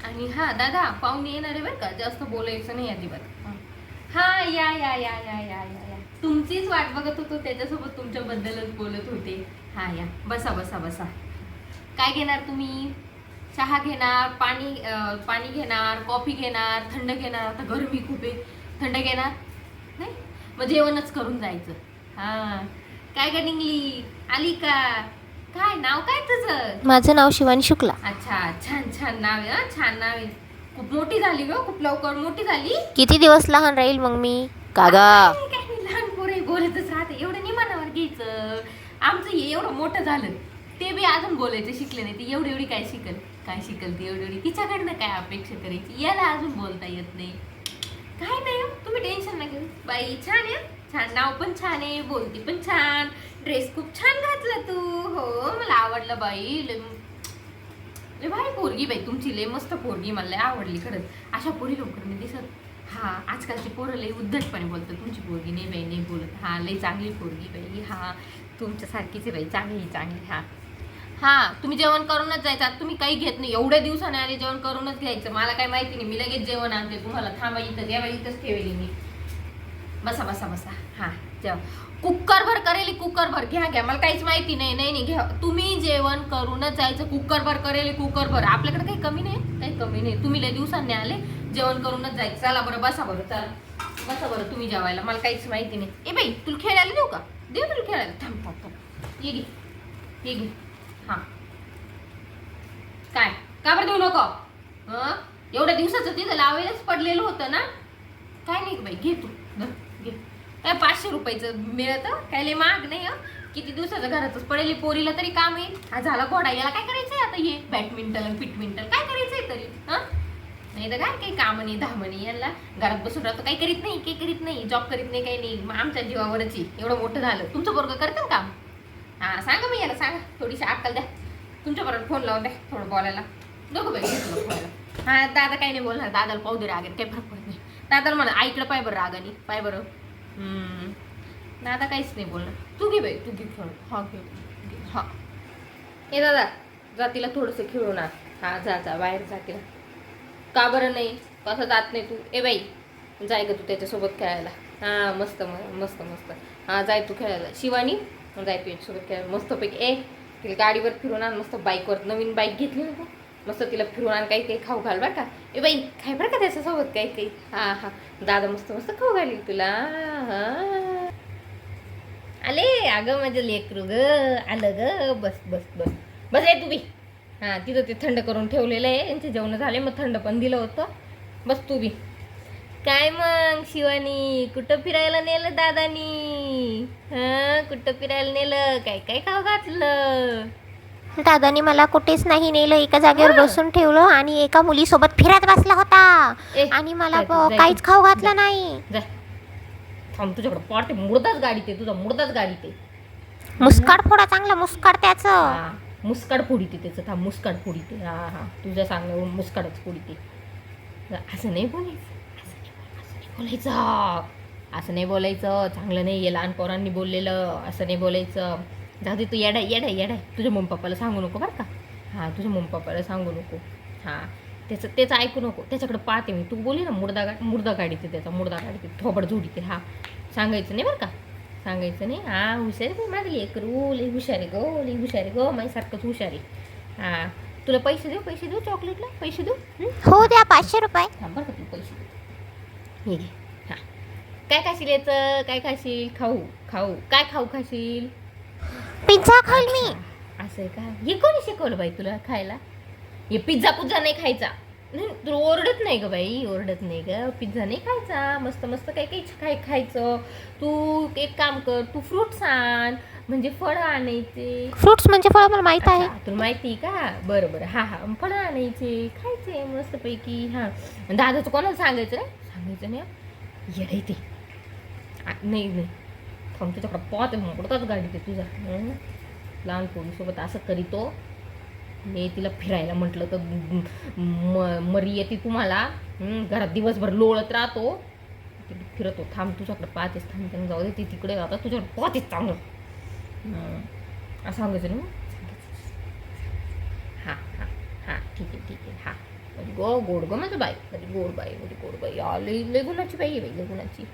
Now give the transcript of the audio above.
आणि हा दादा पाहुणे येणार आहे बरं का, जास्त बोलायचं नाही अजिबात. हा या या या या या या या तुमचीच वाट बघत होतो, त्याच्यासोबत तुमच्याबद्दलच बोलत होते. हा या बसा बसा बसा. काय घेणार तुम्ही? चहा घेणार, पाणी घेणार, कॉफी घेणार, थंड घेणार? आता गरमी खूप आहे, थंड घेणार नाही? मग जेवणच करून जायचं. हा काय ग निघली आली का? काय नाव काय तुझं? माझं नाव शिवानी शुक्ला. अच्छा छान छान नाव आहे. छान नाव आहे. खूप मोठी झाली ग, खूप लवकर मोठी झाली. किती दिवस लहान राहील मग मी? कागा काय नाही, लहान पोरे बोलतच राहते, एवढं नाही मनावर घ्यायचं. आमचं हे एवढं मोठं झालं, ते बी अजून बोलायचं शिकले नाही. ती एवढी एवढी काय शिकल ती एवढी एवढी, तिच्याकडनं काय अपेक्षा करायची? याला अजून बोलता येत नाही. काय नाही हो, तुम्ही टेन्शन नका घेऊ. बाई छान आहे, छान नाव पण छान आहे, बोलती पण छान, ड्रेस खूप छान घातला तू. हो मला आवडलं बाई. लय भारी पोरगी बाई तुमची, लय मस्त पोरगी, मला लय आवडली खरंच. अशा पोरी लवकर नाही दिसत. हा आजकालची पोरं लय उद्धटपणे बोलतात. तुमची पोरगी नाही बाई, नाही बोलत. हा लय चांगली पोरगी बाई. हा तुमच्यासारखीच आहे बाई, चांगली चांगली. हा हा तुम्ही जेवण करूनच जायचं. आता तुम्ही काही घेत नाही, एवढ्या दिवसाने आले, जेवण करूनच घ्यायचं. मला काही माहिती नाही, मी लगेच जेवण आणते तुम्हाला. थांबा इथं, जेव्हा इथंच ठेवली मी. बसा बसा बसा. हा जेव्हा कुकरभर करेल, कुकरभर घ्या घ्या, मला काहीच माहिती नाही. नाही नाही घ्या, तुम्ही जेवण करूनच जायचं. कुकरभर करेल, कुकरभर. आपल्याकडे काही कमी नाही, काही कमी नाही. तुम्ही लय दिवसांनी आले, जेवण करूनच जायचं. चला बरं बसा बरं, चला बसा बरं तुम्ही जेवायला. मला काहीच माहिती नाही. ए बाई तुला खेळायला देऊ का? देऊ तुला खेळायला? थांब थांब थांब, ये घे ये घे. हा काय का बरं देऊ नको? एवढ्या दिवसाचं तिथं लावायलाच पडलेलं होतं ना. काय नाही बाई, घे तू घे. काय 500 रुपयाचं मिळतं, काय लय महाग नाही. किती दिवसाचं घरातच पडेल, पोरीला तरी काम येईल. हा झाला घोडा, याला काय करायचंय आता? हे बॅडमिंटन पिटमिंटन काय करायचंय तरी? नाही तर काय काही काम नाही धाम नाही. यांना घरात बसून राहतो, काही करीत नाही, काही करीत नाही, जॉब करीत नाही, काही नाही. मग आमच्या जीवावरच एवढं मोठं झालं. तुमचं पोरगं करतं काम? हा सांगा मी याला, सांगा थोडीशी अक्कल द्या. तुमच्या बरोबर फोन लावून द्या थोडं बोलायला. नको बाई बोलायला. हा दादा काही नाही बोलणार, दादाला पाहू दे रागाने, काही फरक पडत नाही. दादाला म्हणा आईकडे पाय बरं रागाने, पाय बरं. दादा काहीच नाही बोलणार. तू घे बाई, तू घे खेळ. हा घे हा. ए दादा जा, तिला थोडंसं खेळून आण. हा जा जा बाहेर जा तिला. का बरं नाही, कसं जात नाही तू? ए बाई जाय ग तू त्याच्यासोबत खेळायला. हा मस्त मस्त मस्त. हा जाय तू खेळायला. शिवानी जाय तू याच्यासोबत खेळायला मस्तपैकी. ए तिला गाडीवर फिरून आण, मस्त बाईकवर. नवीन बाईक घेतली ना, मस्त तिला फिरून आण. काही काही खाऊ घाल बरं का. ए बाई खाय बरं का त्याच्यासोबत काही काही. हा हा दादा मस्त मस्त खाऊ घालील तुला. हा आले अगं माझं लेकरू ग, आलं ग. बस बस बस बस आहे तू बी. हां तिथं ते थंड करून ठेवलेलं आहे, यांचे जेवण झाले, मग थंड पण दिलं होतं. बस तू बी. काय मग शिवानी, कुठं फिरायला नेलं दादानी? हां कुठं फिरायला नेलं? काय काय खाऊ घातलं? दादाने मला कुठेच नाही नेलं, एका जागेवर बसून ठेवलं आणि एका मुलीसोबत फिरत बसला होता. आणि मला काहीच खाऊ घातलं नाही. थांब तुझ्याकडे पाडते, मुर्दाच गाडीत आहे तुझा, मुर्दाच गाडीत आहे. मुस्काड फोडा चांगला, मुस्काड त्याचं. मुस्काड फोडी ते त्याचं. थांब मुस्काड फोडी ते. हा हा तुझ्या सांगण्यावरून मुस्काडच फोडी ते. असं नाही बोलायचं, असं नाही बोलायचं, चांगलं नाही आहे. लहान पोरांनी बोललेलं असं नाही बोलायचं. जाऊ दे तू येडाय येडाय येडाय. तुझ्या मम्मी पप्पाला सांगू नको बरं का. हां तुझ्या मम्मी पप्पाला सांगू नको. हां त्याचं ऐकू नको. त्याच्याकडे पाहते मी. तू बोलली ना मुर्दा गाडीते त्याचा, मुर्दा गाडीते, थोबड जोडीते. हां सांगायचं नाही बरं का, सांगायचं नाही. हां हुशार आहे माझं लेकरू, लई हुशार आहे गो, लई हुशार आहे गो, माझ्यासारखंच हुशार आहे. हां तुला पैसे देऊ चॉकलेटला, पैसे देऊ? हो द्या 500 रुपये. थांब बरं का, तू पैसे दे. हे घे. हां काय खाशील याचं, काय खाशील? खाऊ काय खाऊ खाशील? पिझ्झा खाईल मी. असं आहे का? हे कोणी शिकवलं बाई तुला खायला? हे पिझ्झा नाही खायचा. नाही तुला ओरडत नाही ग बाई, ओरडत नाही ग. पिझ्झा नाही खायचा, मस्त मस्त काही खायचं. तू एक काम कर, तू फ्रुट्स आण, म्हणजे फळं आणायचे. फ्रुट्स म्हणजे फळ मला माहित आहे. तुला माहिती का? बरं हां हां फळं आणायचे, खायचे मस्तपैकी. हां दादाचं कोणाला सांगायचं रे? सांगायचं नाही. येडे ते नाही थांब तुझ्याकडं पाहते, मोडताच गाडी ते तुझा. लहान पोरीसोबत असं करीतो. मी तिला फिरायला म्हटलं तर मरी येते तुम्हाला. घरात दिवसभर लोळत राहतो, तिकडे फिरतो. थांब तुझ्याकडे पाहतेच, थांब त्यांना जाऊ दे, ती तिकडे जातात, तुझ्याकडे पाहतेच चांगलं. असं सांगायचं ना. हां ठीक आहे हां गोड ग माझं बाई, माझी गोड बाई, माझी गोड बाई. लय लय गुणाची बाई आहे बाई, लय गुणाची.